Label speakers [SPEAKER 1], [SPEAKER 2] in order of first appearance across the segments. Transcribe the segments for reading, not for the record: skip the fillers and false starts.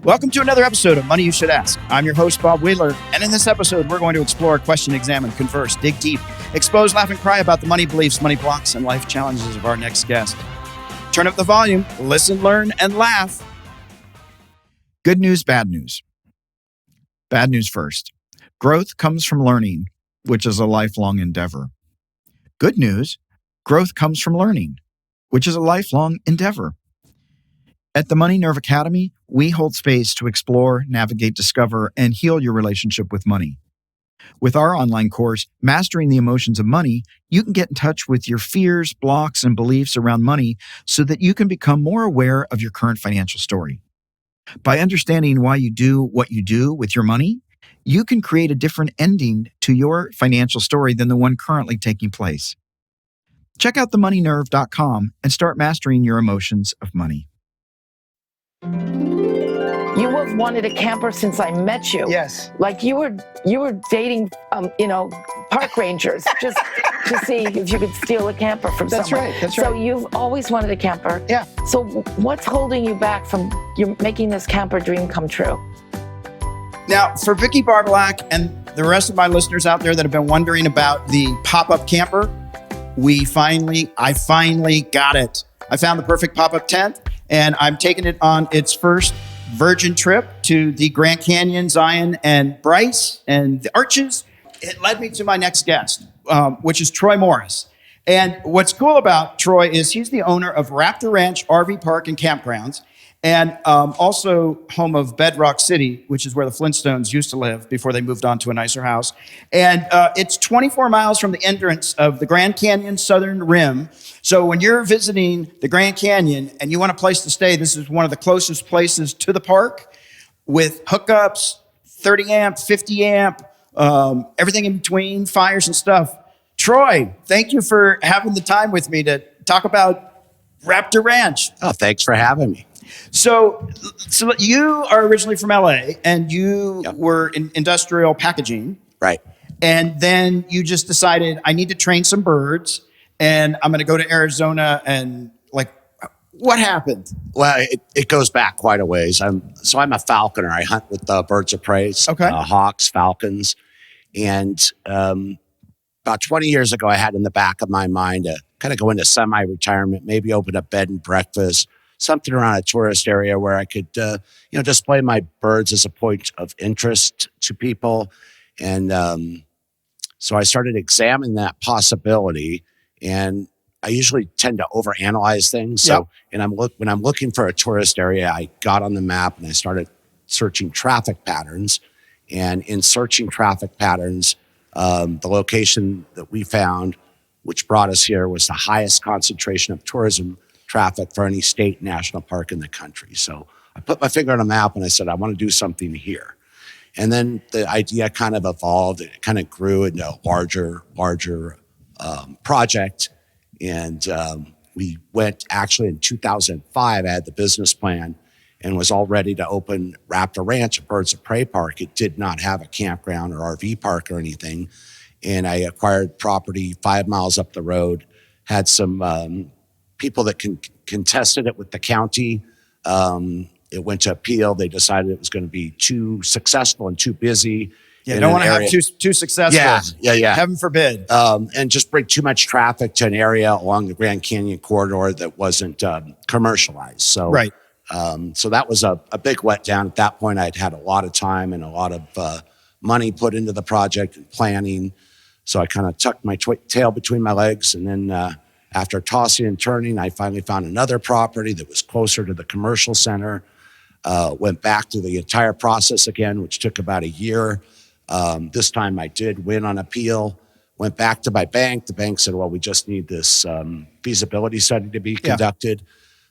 [SPEAKER 1] Welcome to another episode of Money You Should Ask. I'm your host, Bob Wheeler, and in this episode, we're going to explore, question, examine, converse, dig deep, expose, laugh, and cry about the money beliefs, money blocks, and life challenges of our next guest. Turn up the volume, listen, learn, and laugh. Good news, bad news. Bad news first. Growth comes from learning, which is a lifelong endeavor. Good news, growth comes from learning, which is a lifelong endeavor. At the Money Nerve Academy, we hold space to explore, navigate, discover, and heal your relationship with money. With our online course, Mastering the Emotions of Money, you can get in touch with your fears, blocks, and beliefs around money so that you can become more aware of your current financial story. By understanding why you do what you do with your money, you can create a different ending to your financial story than the one currently taking place. Check out themoneynerve.com and start mastering your emotions of money.
[SPEAKER 2] You have wanted a camper since I met you.
[SPEAKER 1] Yes.
[SPEAKER 2] Like you were dating, park rangers just to see if you could steal a camper from someone.
[SPEAKER 1] That's right.
[SPEAKER 2] So you've always wanted a camper.
[SPEAKER 1] Yeah.
[SPEAKER 2] So what's holding you back from you making this camper dream come true?
[SPEAKER 1] Now, for Vicky Barbalak and the rest of my listeners out there that have been wondering about the pop-up camper, I finally got it. I found the perfect pop-up tent, and I'm taking it on its first virgin trip to the Grand Canyon, Zion, and Bryce, and the Arches. It led me to my next guest, which is Troy Morris. And what's cool about Troy is he's the owner of Raptor Ranch RV Park and Campgrounds, and also home of Bedrock City, which is where the Flintstones used to live before they moved on to a nicer house. And it's 24 miles from the entrance of the Grand Canyon southern rim. So when you're visiting the Grand Canyon and you want a place to stay, this is one of the closest places to the park with hookups, 30 amp, 50 amp, everything in between, fires and stuff. Troy, thank you for having the time with me to talk about Raptor Ranch.
[SPEAKER 3] Oh, thanks for having me.
[SPEAKER 1] So you are originally from LA and you were in industrial packaging.
[SPEAKER 3] Right.
[SPEAKER 1] And then you just decided I need to train some birds and I'm going to go to Arizona and what happened?
[SPEAKER 3] Well, it goes back quite a ways. I'm a falconer. I hunt with birds of prey, hawks, falcons. And about 20 years ago, I had in the back of my mind to kind of go into semi-retirement, maybe open a bed and breakfast, something around a tourist area where I could, display my birds as a point of interest to people. And so I started examining that possibility. And I usually tend to overanalyze things. So, when I'm looking for a tourist area, I got on the map and I started searching traffic patterns. And in searching traffic patterns, the location that we found, which brought us here, was the highest concentration of tourism traffic for any state national park in the country. So I put my finger on a map and I said, I want to do something here. And then the idea kind of evolved. It kind of grew into a larger project. And we went actually in 2005, I had the business plan and was all ready to open Raptor Ranch, a birds of prey park. It did not have a campground or RV park or anything. And I acquired property 5 miles up the road, had some people that contested it with the county. It went to appeal. They decided it was going to be too successful and too busy.
[SPEAKER 1] Yeah, don't want to have too successful.
[SPEAKER 3] Yeah.
[SPEAKER 1] Heaven forbid.
[SPEAKER 3] And just bring too much traffic to an area along the Grand Canyon corridor that wasn't commercialized. So,
[SPEAKER 1] right.
[SPEAKER 3] So that was a big letdown. At that point, I'd had a lot of time and a lot of money put into the project and planning. So I kind of tucked my tail between my legs. And then after tossing and turning, I finally found another property that was closer to the commercial center. Went back to the entire process again, which took about a year. This time I did win on appeal, went back to my bank. The bank said, well, we just need this feasibility study to be conducted.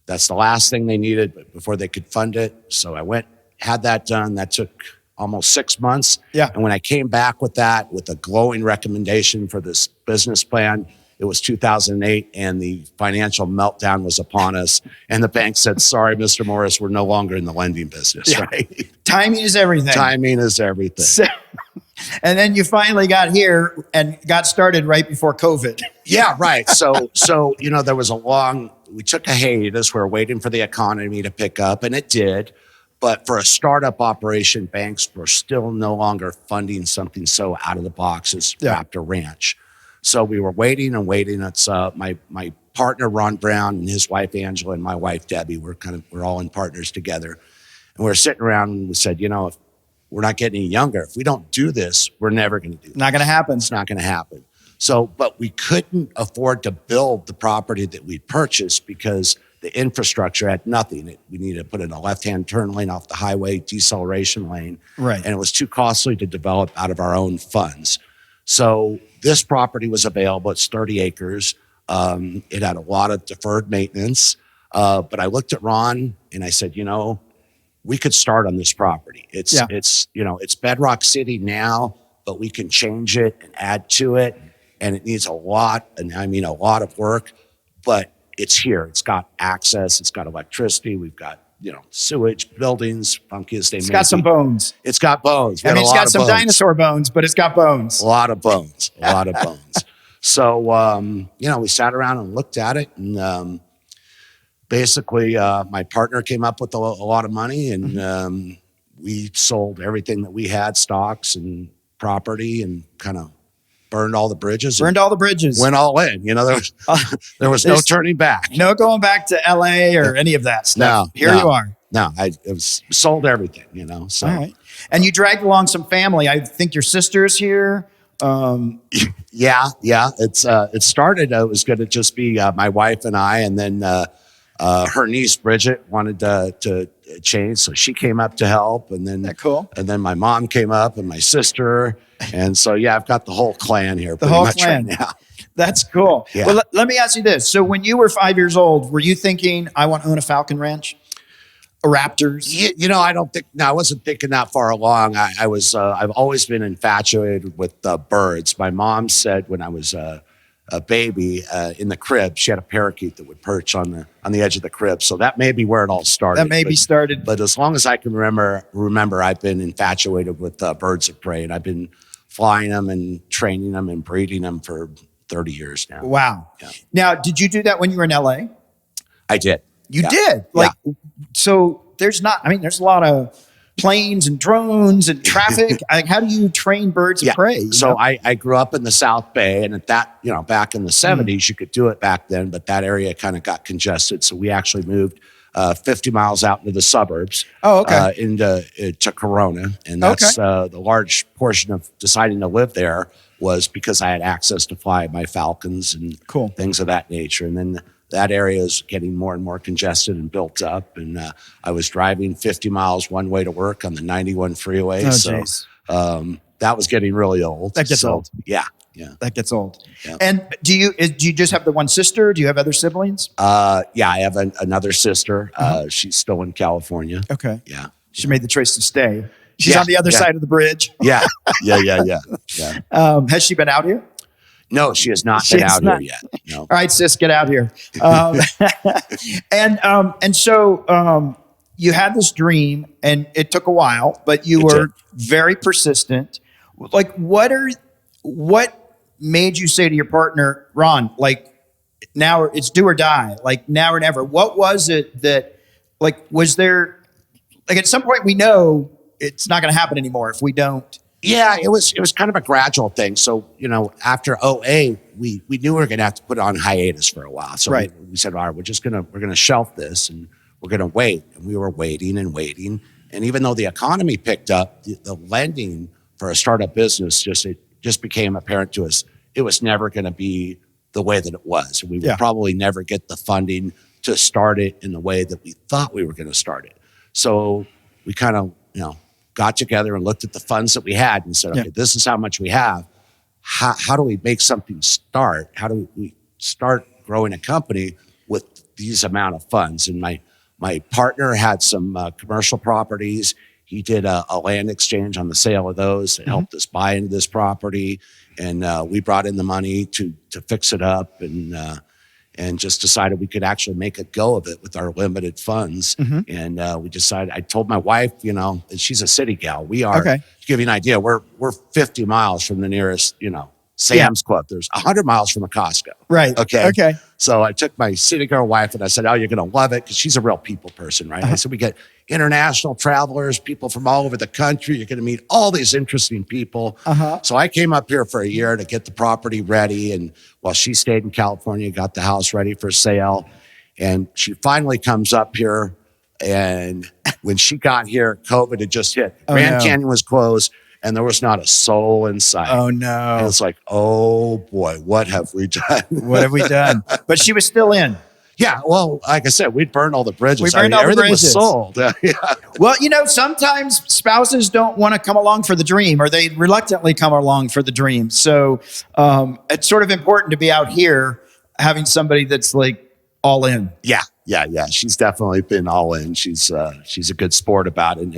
[SPEAKER 3] That's the last thing they needed before they could fund it. So I went, had that done. That took almost 6 months.
[SPEAKER 1] Yeah.
[SPEAKER 3] And when I came back with that, with a glowing recommendation for this business plan, it was 2008 and the financial meltdown was upon us. And the bank said, sorry, Mr. Morris, we're no longer in the lending business, right?
[SPEAKER 1] Timing is everything.
[SPEAKER 3] Timing is everything.
[SPEAKER 1] So, and then you finally got here and got started right before COVID.
[SPEAKER 3] Yeah, right. So there was we took a hiatus. We were waiting for the economy to pick up, and it did. But for a startup operation, banks were still no longer funding something so out of the box as Raptor Ranch. So we were waiting and waiting. It's my partner, Ron Brown, and his wife, Angela, and my wife, Debbie. We're all in partners together. And we're sitting around and we said, if we're not getting any younger, if we don't do this, we're never going to do it.
[SPEAKER 1] Not going to happen.
[SPEAKER 3] It's not going to happen. So, but we couldn't afford to build the property that we purchased because the infrastructure had nothing. We needed to put in a left-hand turn lane off the highway, deceleration lane.
[SPEAKER 1] Right.
[SPEAKER 3] And it was too costly to develop out of our own funds. So this property was available. It's 30 acres. It had a lot of deferred maintenance. But I looked at Ron and I said, we could start on this property. It's Bedrock City now, but we can change it and add to it. And it needs a lot of work, but it's here. It's got access. It's got electricity. We've got, sewage, buildings, funky as they may be.
[SPEAKER 1] It's got some bones.
[SPEAKER 3] It's got bones.
[SPEAKER 1] It's got some dinosaur bones, but it's got bones.
[SPEAKER 3] A lot of bones. So, we sat around and looked at it. And basically, my partner came up with a lot of money. And we sold everything that we had, stocks and property, and kind of burned all the bridges.
[SPEAKER 1] Went all in.
[SPEAKER 3] There was no turning back.
[SPEAKER 1] No going back to LA or any of that stuff. You are.
[SPEAKER 3] No, sold everything, So.
[SPEAKER 1] All right. And you dragged along some family. I think your sister's here.
[SPEAKER 3] Yeah. It started, it was going to just be my wife and I, and then her niece, Bridget, wanted to change. So she came up to help. And then,
[SPEAKER 1] cool.
[SPEAKER 3] And then my mom came up and my sister. And so, I've got the whole clan here.
[SPEAKER 1] The whole clan. Right now. That's cool. Yeah. Well, let me ask you this. So when you were 5 years old, were you thinking, I want to own a falcon ranch? A Raptors?
[SPEAKER 3] I wasn't thinking that far along. I've always been infatuated with birds. My mom said when I was a baby in the crib, she had a parakeet that would perch on the edge of the crib. So that may be where it all started. But as long as I can remember, I've been infatuated with birds of prey, and I've been flying them and training them and breeding them for 30 years now.
[SPEAKER 1] Wow. Yeah. Now, did you do that when you were in LA?
[SPEAKER 3] I did.
[SPEAKER 1] You did? So there's a lot of planes and drones and traffic. How do you train birds of prey?
[SPEAKER 3] So I grew up in the South Bay, and at that, back in the 70s, you could do it back then, but that area kind of got congested. So we actually moved 50 miles out into the suburbs.
[SPEAKER 1] Oh, okay.
[SPEAKER 3] To Corona. And that's the large portion of deciding to live there was because I had access to fly my falcons and things of that nature. And then that area is getting more and more congested and built up. And I was driving 50 miles one way to work on the 91 freeway. That was getting really old.
[SPEAKER 1] That gets old.
[SPEAKER 3] Yeah.
[SPEAKER 1] That gets old. Yeah. And do you just have the one sister? Do you have other siblings?
[SPEAKER 3] I have another sister. She's still in California.
[SPEAKER 1] Okay.
[SPEAKER 3] Yeah.
[SPEAKER 1] She made the choice to stay. She's on the other side of the bridge.
[SPEAKER 3] Yeah.
[SPEAKER 1] Has she been out here?
[SPEAKER 3] No, she has not been out here yet. No.
[SPEAKER 1] All right, sis, get out here. And so you had this dream, and it took a while, but you were very persistent. Like, what made you say to your partner, Ron, now it's do or die, now or never? What was it that, was there, at some point we know it's not going to happen anymore if we don't?
[SPEAKER 3] Yeah, it was kind of a gradual thing. So, after OA, we knew we were going to have to put it on hiatus for a while. So we said, all right, we're going to shelf this and we're going to wait. And we were waiting and waiting. And even though the economy picked up, the lending for a startup business just became apparent to us. It was never going to be the way that it was. We would probably never get the funding to start it in the way that we thought we were going to start it. So we kind of, got together and looked at the funds that we had and said, okay, this is how much we have. How do we make something start? How do we start growing a company with these amount of funds? And my partner had some commercial properties. He did a land exchange on the sale of those that helped us buy into this property. And we brought in the money to fix it up and just decided we could actually make a go of it with our limited funds. And we decided, I told my wife, and she's a city gal. We are, to give you an idea, we're 50 miles from the nearest, Sam's Club. There's 100 miles from a Costco.
[SPEAKER 1] Right. Okay.
[SPEAKER 3] So I took my city girl wife and I said, oh, you're going to love it, because she's a real people person, right? I said, we get international travelers, people from all over the country. You're going to meet all these interesting people. So I came up here for a year to get the property ready. And while she stayed in California, got the house ready for sale. And she finally comes up here. And when she got here, COVID had just hit. Grand Canyon was closed. And there was not a soul in sight.
[SPEAKER 1] Oh, no.
[SPEAKER 3] And it's like, oh, boy, what have we done?
[SPEAKER 1] What have we done? But she was still in.
[SPEAKER 3] Yeah, well, like I said, we'd burned all the bridges.
[SPEAKER 1] We burned all the
[SPEAKER 3] everything
[SPEAKER 1] bridges.
[SPEAKER 3] was sold. Yeah.
[SPEAKER 1] Well, sometimes spouses don't want to come along for the dream, or they reluctantly come along for the dream. So it's sort of important to be out here having somebody that's like all in.
[SPEAKER 3] Yeah. She's definitely been all in. She's a good sport about it. And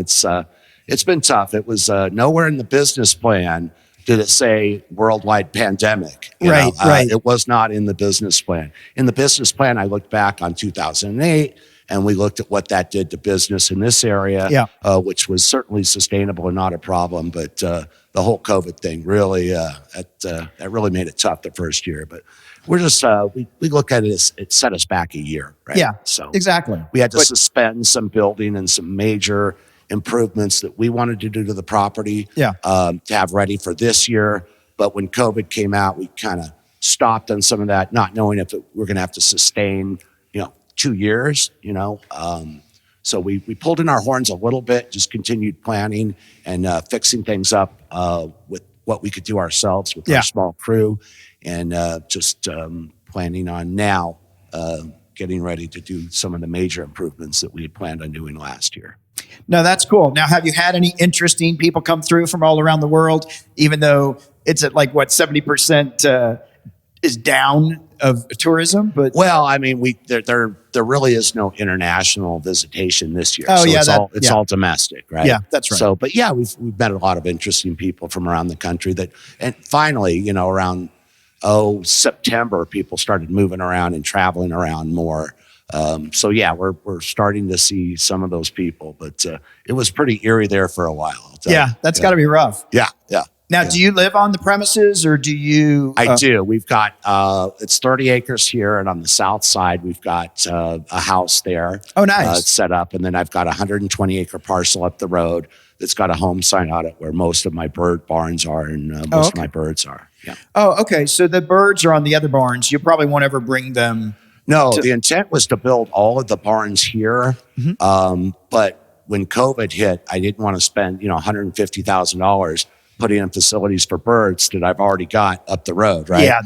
[SPEAKER 3] it's been tough. It was nowhere in the business plan did it say worldwide pandemic.
[SPEAKER 1] Right.
[SPEAKER 3] It was not in the business plan. In the business plan, I looked back on 2008, and we looked at what that did to business in this area, which was certainly sustainable and not a problem. But the whole COVID thing really, that really made it tough the first year. But we're just, we look at it as it set us back a year, right?
[SPEAKER 1] Yeah,
[SPEAKER 3] so
[SPEAKER 1] exactly.
[SPEAKER 3] We had to suspend some building and some major improvements that we wanted to do to the property to have ready for this year. But when COVID came out, we kind of stopped on some of that, not knowing if we're going to have to sustain, 2 years, So we pulled in our horns a little bit, just continued planning and fixing things up with what we could do ourselves with our small crew, and just planning on now getting ready to do some of the major improvements that we had planned on doing last year.
[SPEAKER 1] No, that's cool. Now, have you had any interesting people come through from all around the world, even though it's at 70% is down of tourism? But
[SPEAKER 3] well, I mean, there really is no international visitation this year.
[SPEAKER 1] Oh,
[SPEAKER 3] so it's all domestic, right?
[SPEAKER 1] Yeah, that's right.
[SPEAKER 3] So, but yeah, we've met a lot of interesting people from around the country and finally, around September, people started moving around and traveling around more. So yeah, we're starting to see some of those people, but it was pretty eerie there for a while.
[SPEAKER 1] That's got to be rough.
[SPEAKER 3] Yeah.
[SPEAKER 1] Now, do you live on the premises, or do you?
[SPEAKER 3] I do. We've got it's 30 acres here, and on the south side, we've got a house there.
[SPEAKER 1] Oh, nice.
[SPEAKER 3] Set up, and then I've got a 120-acre parcel up the road that's got a home sign on it where most of my bird barns are and most of my birds are. Yeah.
[SPEAKER 1] Oh, okay. So the birds are on the other barns. You probably won't ever bring them.
[SPEAKER 3] No, the intent was to build all of the barns here. But when COVID hit, I didn't want to spend, $150,000 putting in facilities for birds that I've already got up the road, right?
[SPEAKER 1] Yeah,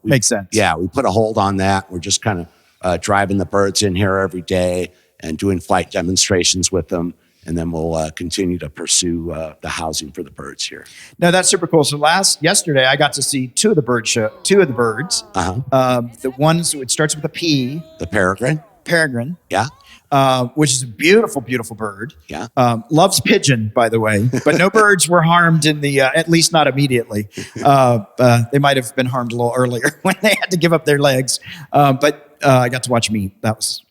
[SPEAKER 1] makes sense.
[SPEAKER 3] Yeah, we put a hold on that. We're just kind of driving the birds in here every day and doing flight demonstrations with them. And then we'll continue to pursue the housing for the birds here.
[SPEAKER 1] No, that's super cool. So yesterday, I got to see two of the birds. The ones, it starts with a P.
[SPEAKER 3] The peregrine.
[SPEAKER 1] Peregrine.
[SPEAKER 3] Yeah.
[SPEAKER 1] Which is a beautiful, beautiful bird.
[SPEAKER 3] Yeah.
[SPEAKER 1] Loves pigeon, by the way. But no birds were harmed in the, at least not immediately. They might have been harmed a little earlier when they had to give up their legs. But I got to watch them eat. That was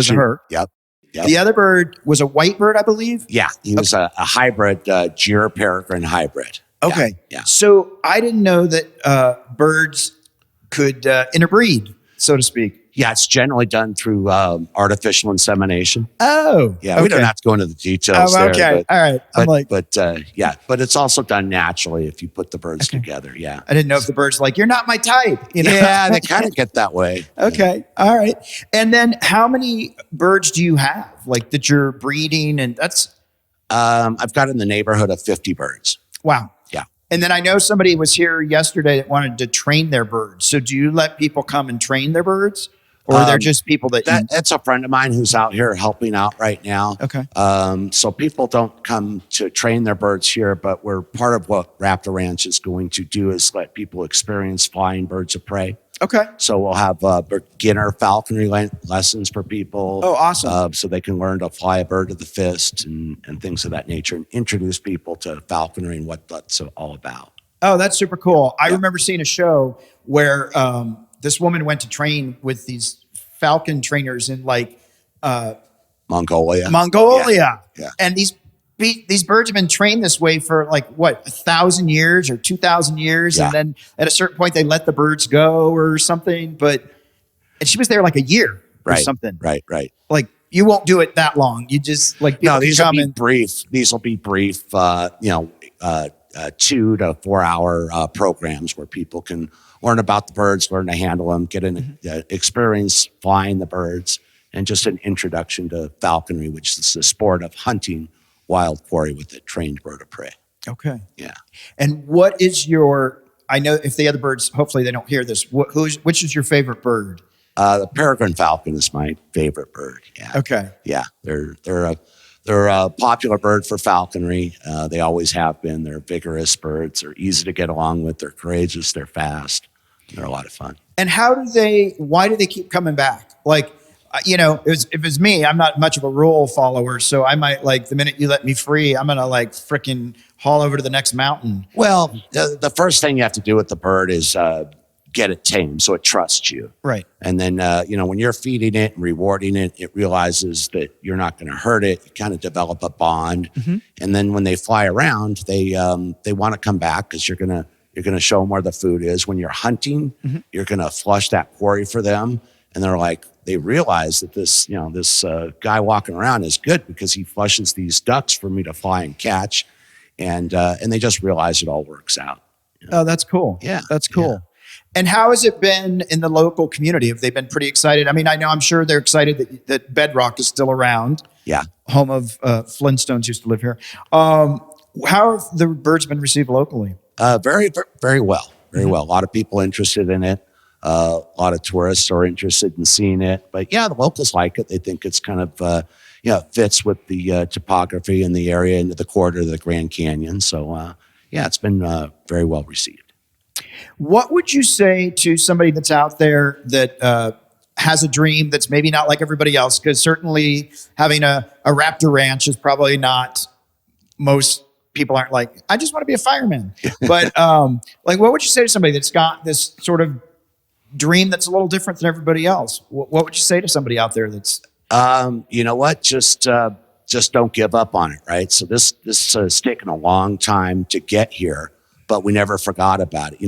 [SPEAKER 1] her.
[SPEAKER 3] Yep.
[SPEAKER 1] The other bird was a white bird, I believe.
[SPEAKER 3] Yeah, he was a hybrid, Gyr peregrine hybrid.
[SPEAKER 1] Okay.
[SPEAKER 3] Yeah.
[SPEAKER 1] So I didn't know that birds could interbreed, so to speak.
[SPEAKER 3] Yeah, it's generally done through artificial insemination.
[SPEAKER 1] Oh,
[SPEAKER 3] yeah.
[SPEAKER 1] Okay.
[SPEAKER 3] We don't have to go into the details there.
[SPEAKER 1] Okay, all right.
[SPEAKER 3] But it's also done naturally if you put the birds together. Yeah.
[SPEAKER 1] I didn't know if the bird's like, you're not my type.
[SPEAKER 3] Yeah, they kind of get that way.
[SPEAKER 1] Okay, all right. And then how many birds do you have, that you're breeding? And that's
[SPEAKER 3] I've got in the neighborhood of 50 birds.
[SPEAKER 1] Wow.
[SPEAKER 3] Yeah.
[SPEAKER 1] And then I know somebody was here yesterday that wanted to train their birds. So do you let people come and train their birds? Or they're just people
[SPEAKER 3] that's a friend of mine who's out here helping out right now.
[SPEAKER 1] Okay.
[SPEAKER 3] So people don't come to train their birds here, but we're part of what Raptor Ranch is going to do is let people experience flying birds of prey.
[SPEAKER 1] Okay.
[SPEAKER 3] So we'll have beginner falconry lessons for people.
[SPEAKER 1] Oh, awesome.
[SPEAKER 3] So they can learn to fly a bird of the fist and things of that nature and introduce people to falconry and what that's all about.
[SPEAKER 1] Oh, that's super cool. I remember seeing a show where this woman went to train with these falcon trainers in
[SPEAKER 3] Mongolia.
[SPEAKER 1] Yeah. And these birds have been trained this way for 1,000 years or 2,000 years.
[SPEAKER 3] Yeah.
[SPEAKER 1] And then at a certain point they let the birds go or something. And she was there a year or something.
[SPEAKER 3] Right.
[SPEAKER 1] you won't do it that long. You just like people
[SPEAKER 3] No, these will be
[SPEAKER 1] and
[SPEAKER 3] brief. These will be brief. 2 to 4 hour programs where people can learn about the birds, learn to handle them, get an experience flying the birds, and just an introduction to falconry, which is the sport of hunting wild quarry with a trained bird of prey.
[SPEAKER 1] Okay.
[SPEAKER 3] Yeah.
[SPEAKER 1] And what is your? I know if the other birds, hopefully they don't hear this. Which is your favorite bird?
[SPEAKER 3] The peregrine falcon is my favorite bird. Yeah.
[SPEAKER 1] Okay.
[SPEAKER 3] Yeah, they're a popular bird for falconry. They always have been. They're vigorous birds. They're easy to get along with. They're courageous. They're fast. They're a lot of fun.
[SPEAKER 1] And why do they keep coming back? Like, if it's me, I'm not much of a rule follower. So I might the minute you let me free, I'm going to frickin' haul over to the next mountain.
[SPEAKER 3] Well, the first thing you have to do with the bird is get it tamed so it trusts you.
[SPEAKER 1] Right.
[SPEAKER 3] And then, when you're feeding it and rewarding it, it realizes that you're not going to hurt it. You kind of develop a bond. Mm-hmm. And then when they fly around, they want to come back because you're going to show them where the food is. When you're hunting, you're going to flush that quarry for them. And they realize that this guy walking around is good because he flushes these ducks for me to fly and catch. And they just realize it all works out.
[SPEAKER 1] Oh, that's cool.
[SPEAKER 3] Yeah.
[SPEAKER 1] That's cool.
[SPEAKER 3] Yeah.
[SPEAKER 1] And how has it been in the local community? Have they been pretty excited? I mean, I'm sure they're excited that Bedrock is still around.
[SPEAKER 3] Yeah.
[SPEAKER 1] Home of Flintstones used to live here. How have the birds been received locally?
[SPEAKER 3] Very, very well. Very well. A lot of people interested in it. A lot of tourists are interested in seeing it. But yeah, the locals like it. They think it's kind of, fits with the topography in the area into the corridor of the Grand Canyon. So, it's been very well received.
[SPEAKER 1] What would you say to somebody that's out there that has a dream that's maybe not like everybody else? Because certainly having a Raptor Ranch is probably not, most people aren't like, I just want to be a fireman. But what would you say to somebody that's got this sort of dream that's a little different than everybody else? What would you say to somebody out there that's...
[SPEAKER 3] you know what? Just don't give up on it, right? So this has taken a long time to get here, but we never forgot about it.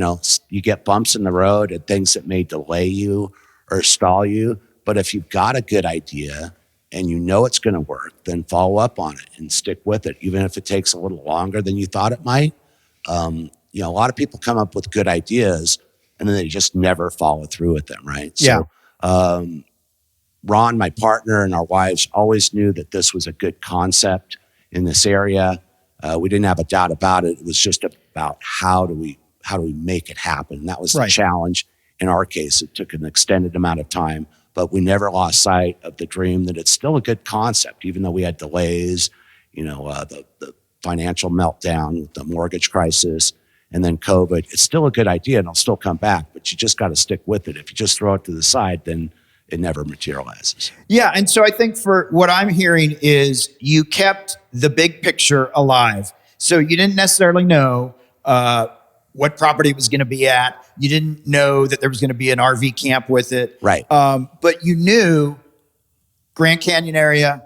[SPEAKER 3] You get bumps in the road and things that may delay you or stall you. But if you've got a good idea and you know it's going to work, then follow up on it and stick with it, even if it takes a little longer than you thought it might. A lot of people come up with good ideas and then they just never follow through with them, right?
[SPEAKER 1] Yeah.
[SPEAKER 3] So, Ron, my partner, and our wives always knew that this was a good concept in this area. We didn't have a doubt about it. It was just about how do we make it happen? And that was the challenge. In our case, it took an extended amount of time, but we never lost sight of the dream that it's still a good concept, even though we had delays, the financial meltdown, the mortgage crisis, and then COVID. It's still a good idea and it'll still come back, but you just got to stick with it. If you just throw it to the side, then it never materializes. Yeah.
[SPEAKER 1] And so I think for what I'm hearing is you kept the big picture alive. So you didn't necessarily know what property it was going to be at. You didn't know that there was going to be an RV camp with it.
[SPEAKER 3] Right.
[SPEAKER 1] But you knew Grand Canyon area,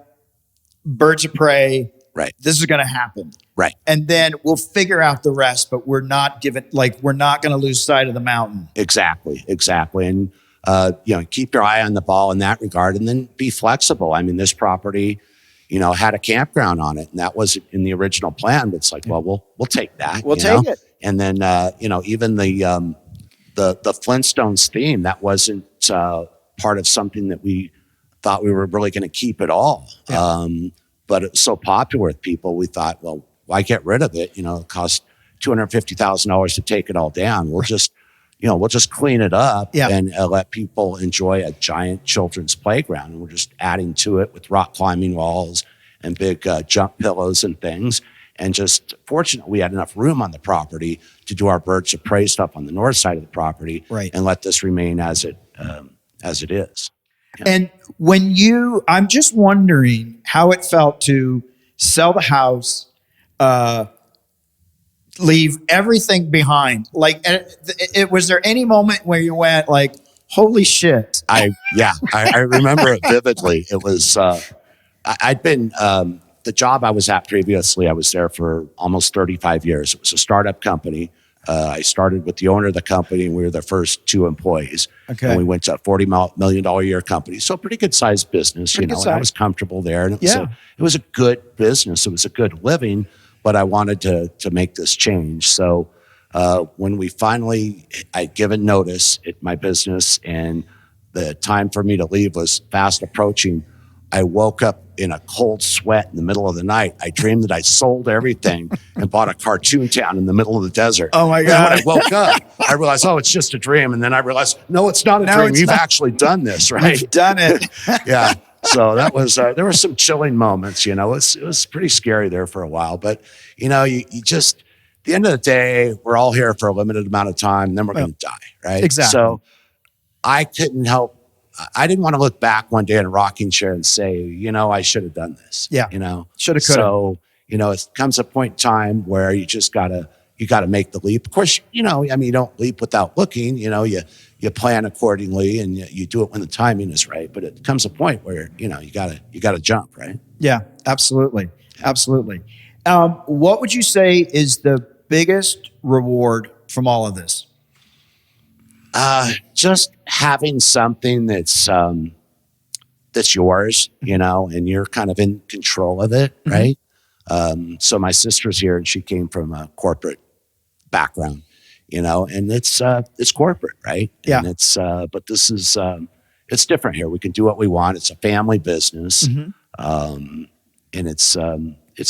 [SPEAKER 1] birds of prey.
[SPEAKER 3] Right.
[SPEAKER 1] This is going to happen.
[SPEAKER 3] Right.
[SPEAKER 1] And then we'll figure out the rest, but we're not going to lose sight of the mountain.
[SPEAKER 3] Exactly. And, keep your eye on the ball in that regard and then be flexible. I mean, this property, had a campground on it and that wasn't in the original plan, but it's like, well, we'll take that.
[SPEAKER 1] We'll take it.
[SPEAKER 3] And then, even the Flintstones theme, that wasn't part of something that we thought we were really going to keep at all. Yeah. But it's so popular with people, we thought, well, why get rid of it? It cost $250,000 to take it all down. We'll just clean it up and let people enjoy a giant children's playground. And we're just adding to it with rock climbing walls and big jump pillows and things. And just fortunately, we had enough room on the property to do our birds of prey stuff on the north side of the property and let this remain as it is. Yeah.
[SPEAKER 1] And I'm just wondering how it felt to sell the house, leave everything behind. Was there any moment where you went like, holy shit?
[SPEAKER 3] I remember it vividly. It was, I'd been, the job I was at previously, I was there for almost 35 years. It was a startup company. I started with the owner of the company, and we were the first 2 employees.
[SPEAKER 1] Okay.
[SPEAKER 3] And we went to a $40 million a year company. So a pretty good sized business, and I was comfortable there. And it was a good business. It was a good living, but I wanted to make this change. So when we finally, I'd given notice at my business and the time for me to leave was fast approaching, I woke up in a cold sweat in the middle of the night. I dreamed that I sold everything and bought a cartoon town in the middle of the desert.
[SPEAKER 1] Oh my God.
[SPEAKER 3] And when I woke up, I realized, it's just a dream. And then I realized, no, it's not a dream. You've actually done this, right?
[SPEAKER 1] You've done it.
[SPEAKER 3] Yeah. So that was, there were some chilling moments, It was pretty scary there for a while. But, you just, at the end of the day, we're all here for a limited amount of time, and then we're going to die, right?
[SPEAKER 1] Exactly.
[SPEAKER 3] So I couldn't help. I didn't want to look back one day in a rocking chair and say, I should have done this.
[SPEAKER 1] Yeah. Should have, could have.
[SPEAKER 3] So, it comes a point in time where you just you gotta make the leap. Of course, you don't leap without looking, you plan accordingly and you do it when the timing is right. But it comes a point where, you gotta jump, right?
[SPEAKER 1] Yeah, absolutely. Absolutely. What would you say is the biggest reward from all of this?
[SPEAKER 3] Just having something that's yours, and you're kind of in control of it, right? So my sister's here, and she came from a corporate background, and it's corporate, right?
[SPEAKER 1] Yeah.
[SPEAKER 3] And but this is, it's different here. We can do what we want. It's a family business, and it's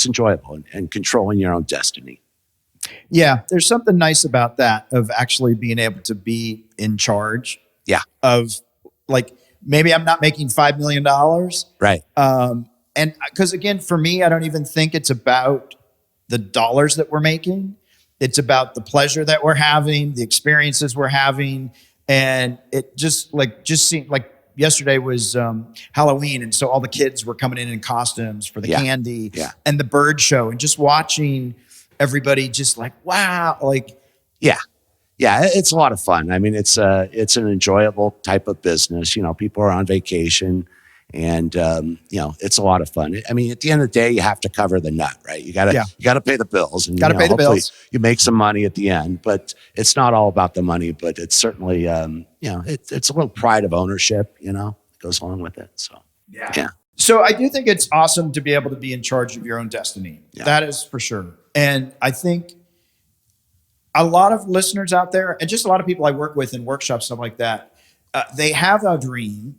[SPEAKER 3] enjoyable and controlling your own destiny.
[SPEAKER 1] Yeah, there's something nice about that, of actually being able to be in charge.
[SPEAKER 3] Yeah.
[SPEAKER 1] Of, like, maybe I'm not making $5 million.
[SPEAKER 3] Right.
[SPEAKER 1] And because, again, for me, I don't even think it's about the dollars that we're making. It's about the pleasure that we're having, the experiences we're having. And it just seemed like yesterday was Halloween. And so all the kids were coming in costumes for the candy and the bird show, and just watching everybody just like, wow. Like,
[SPEAKER 3] yeah, it's a lot of fun. I mean, it's an enjoyable type of business. People are on vacation, and it's a lot of fun. I mean, at the end of the day, you have to cover the nut, right? You gotta pay the bills, and
[SPEAKER 1] pay the bills.
[SPEAKER 3] You make some money at the end, but it's not all about the money. But it's certainly, it's a little pride of ownership, that goes along with it. So yeah.
[SPEAKER 1] So I do think it's awesome to be able to be in charge of your own destiny. Yeah. That is for sure. And I think a lot of listeners out there, and just a lot of people I work with in workshops, stuff like that, they have a dream,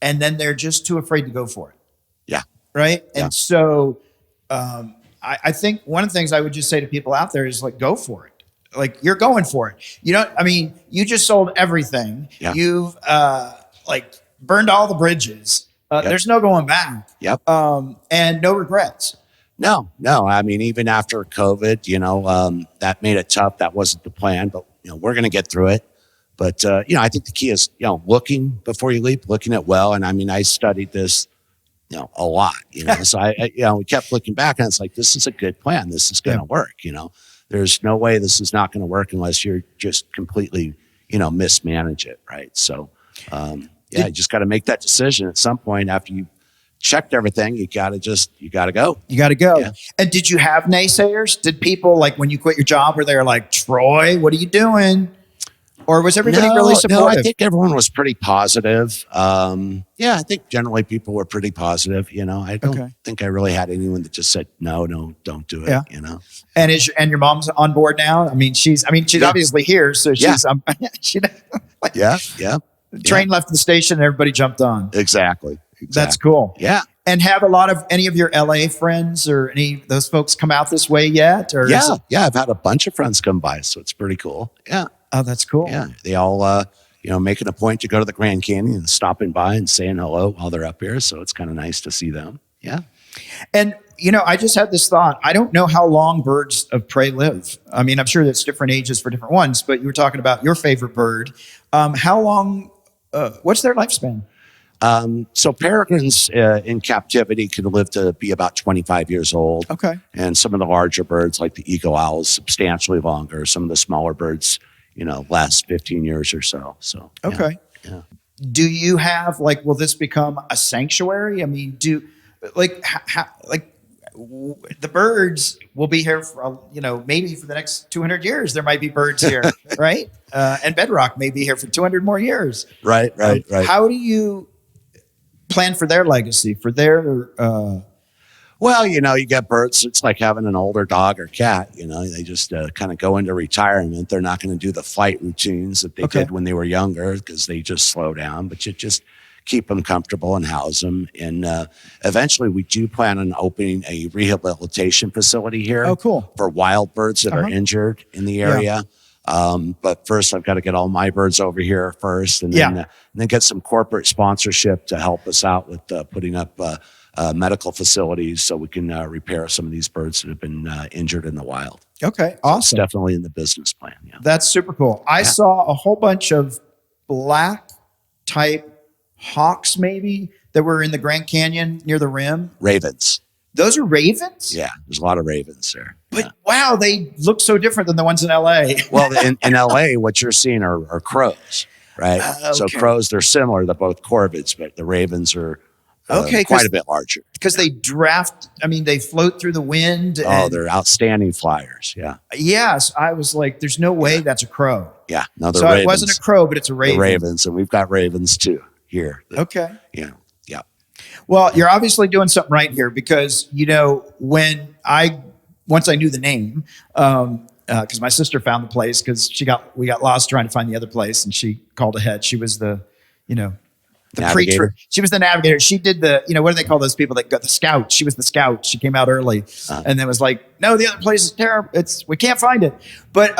[SPEAKER 1] and then they're just too afraid to go for it.
[SPEAKER 3] Yeah.
[SPEAKER 1] Right.
[SPEAKER 3] Yeah.
[SPEAKER 1] And so I think one of the things I would just say to people out there is, like, go for it. Like, you're going for it. You just sold everything.
[SPEAKER 3] Yeah.
[SPEAKER 1] You've burned all the bridges. There's no going back.
[SPEAKER 3] Yep.
[SPEAKER 1] And no regrets.
[SPEAKER 3] No. I mean, even after COVID, that made it tough. That wasn't the plan, but we're going to get through it. But I think the key is looking before you leap, looking at well. And I mean, I studied this a lot. So I we kept looking back, and it's like, this is a good plan. This is going to work. There's no way this is not going to work unless you're just completely mismanage it, right? So you just got to make that decision at some point after you checked everything. You got to go. You got to go. Yeah.
[SPEAKER 1] And did you have naysayers? Did people, like, when you quit your job, were they like, Troy, what are you doing? Or was everybody really supportive?
[SPEAKER 3] No, I think everyone was pretty positive. I think generally people were pretty positive. I don't think I really had anyone that just said, no, don't do it.
[SPEAKER 1] Yeah. And your mom's on board now? I mean, she's obviously here. So she's, train left the station and everybody jumped on.
[SPEAKER 3] Exactly.
[SPEAKER 1] That's cool.
[SPEAKER 3] Yeah.
[SPEAKER 1] And have any of your LA friends or any of those folks come out this way yet? Or
[SPEAKER 3] I've had a bunch of friends come by, so it's pretty cool. Yeah.
[SPEAKER 1] Oh, that's cool.
[SPEAKER 3] Yeah. They all, making a point to go to the Grand Canyon and stopping by and saying hello while they're up here. So it's kind of nice to see them. Yeah.
[SPEAKER 1] And, I just had this thought. I don't know how long birds of prey live. I mean, I'm sure there's different ages for different ones, but you were talking about your favorite bird. How long, what's their lifespan?
[SPEAKER 3] So peregrines in captivity can live to be about 25 years old.
[SPEAKER 1] Okay.
[SPEAKER 3] And some of the larger birds, like the eagle owl, is substantially longer. Some of the smaller birds, last 15 years or so. So
[SPEAKER 1] okay.
[SPEAKER 3] Yeah.
[SPEAKER 1] Do you have will this become a sanctuary? I mean, the birds will be here for, maybe for the next 200 years. There might be birds here, right? And bedrock may be here for 200 more years.
[SPEAKER 3] Right.
[SPEAKER 1] How do you plan for their legacy, for their...
[SPEAKER 3] Well, you get birds. It's like having an older dog or cat. They just kind of go into retirement. They're not going to do the flight routines that they did when they were younger because they just slow down. But you just keep them comfortable and house them. And eventually, we do plan on opening a rehabilitation facility here.
[SPEAKER 1] Oh, cool.
[SPEAKER 3] For wild birds that are injured in the area. But first, I've got to get all my birds over here first, and then get some corporate sponsorship to help us out with putting up medical facilities so we can repair some of these birds that have been injured in the wild.
[SPEAKER 1] Okay,
[SPEAKER 3] awesome.
[SPEAKER 1] So
[SPEAKER 3] it's definitely in the business plan. Yeah.
[SPEAKER 1] That's super cool. I saw a whole bunch of black type hawks maybe that were in the Grand Canyon near the rim.
[SPEAKER 3] Ravens.
[SPEAKER 1] Those are ravens?
[SPEAKER 3] Yeah, there's a lot of ravens there.
[SPEAKER 1] But wow, they look so different than the ones in LA.
[SPEAKER 3] Well, in LA, what you're seeing are crows, right? So crows, they're similar to both corvids, but the ravens are quite a bit larger.
[SPEAKER 1] Because they they float through the wind.
[SPEAKER 3] They're outstanding flyers. Yeah.
[SPEAKER 1] Yes. I was like, there's no way that's a crow.
[SPEAKER 3] Yeah. No, they're
[SPEAKER 1] so
[SPEAKER 3] ravens.
[SPEAKER 1] It wasn't a crow, but it's a raven.
[SPEAKER 3] The ravens, and we've got ravens too here.
[SPEAKER 1] Okay.
[SPEAKER 3] Yeah.
[SPEAKER 1] Well, you're obviously doing something right here because, once I knew the name, because my sister found the place because we got lost trying to find the other place and she called ahead. She was the preacher. She was the navigator. She did what do they call those people that got the scout? She was the scout. She came out early and then was like, no, the other place is terrible. We can't find it. But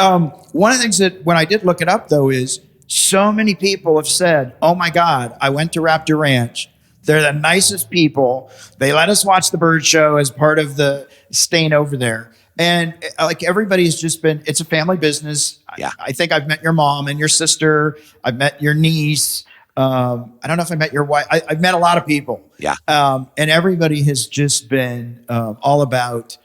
[SPEAKER 1] one of the things that when I did look it up though is so many people have said, oh my God, I went to Raptor Ranch. They're the nicest people. They let us watch the bird show as part of the staying over there. And everybody's just it's a family business.
[SPEAKER 3] Yeah.
[SPEAKER 1] I think I've met your mom and your sister. I've met your niece. I don't know if I met your wife. I've met a lot of people.
[SPEAKER 3] Yeah.
[SPEAKER 1] And everybody has just been all about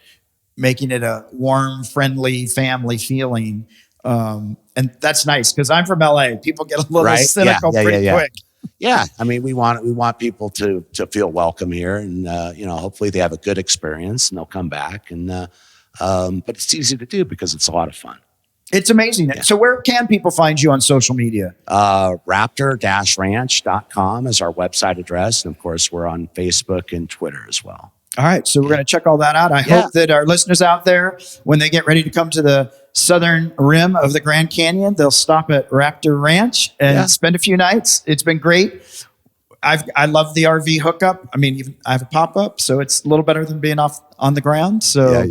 [SPEAKER 1] making it a warm, friendly family feeling. And that's nice because I'm from LA. People get a little cynical pretty quick.
[SPEAKER 3] Yeah, we want people to feel welcome here, and hopefully they have a good experience and they'll come back. And but it's easy to do because it's a lot of fun.
[SPEAKER 1] It's amazing. Yeah. So where can people find you on social media?
[SPEAKER 3] Raptor-ranch.com is our website address, and of course we're on Facebook and Twitter as well.
[SPEAKER 1] All right, so we're going to check all that out. I hope that our listeners out there, when they get ready to come to the southern rim of the Grand Canyon, they'll stop at Raptor Ranch and spend a few nights. It's been great. I love the RV hookup. I have a pop-up, so it's a little better than being off on the ground. So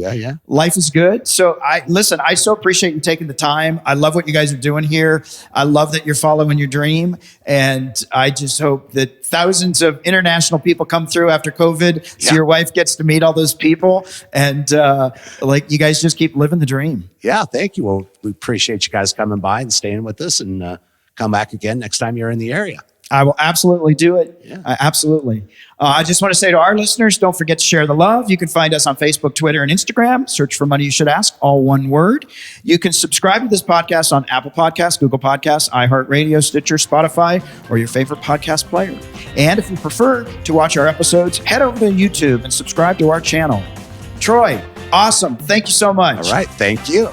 [SPEAKER 1] life is good. So I so appreciate you taking the time. I love what you guys are doing here. I love that you're following your dream. And I just hope that thousands of international people come through after COVID. So your wife gets to meet all those people. And you guys just keep living the dream.
[SPEAKER 3] Yeah, thank you. Well, we appreciate you guys coming by and staying with us, and come back again next time you're in the area.
[SPEAKER 1] I will absolutely do it. Yeah. Absolutely. I just want to say to our listeners, don't forget to share the love. You can find us on Facebook, Twitter, and Instagram. Search for Money You Should Ask, all one word. You can subscribe to this podcast on Apple Podcasts, Google Podcasts, iHeartRadio, Stitcher, Spotify, or your favorite podcast player. And if you prefer to watch our episodes, head over to YouTube and subscribe to our channel. Troy, awesome. Thank you so much.
[SPEAKER 3] All right. Thank you.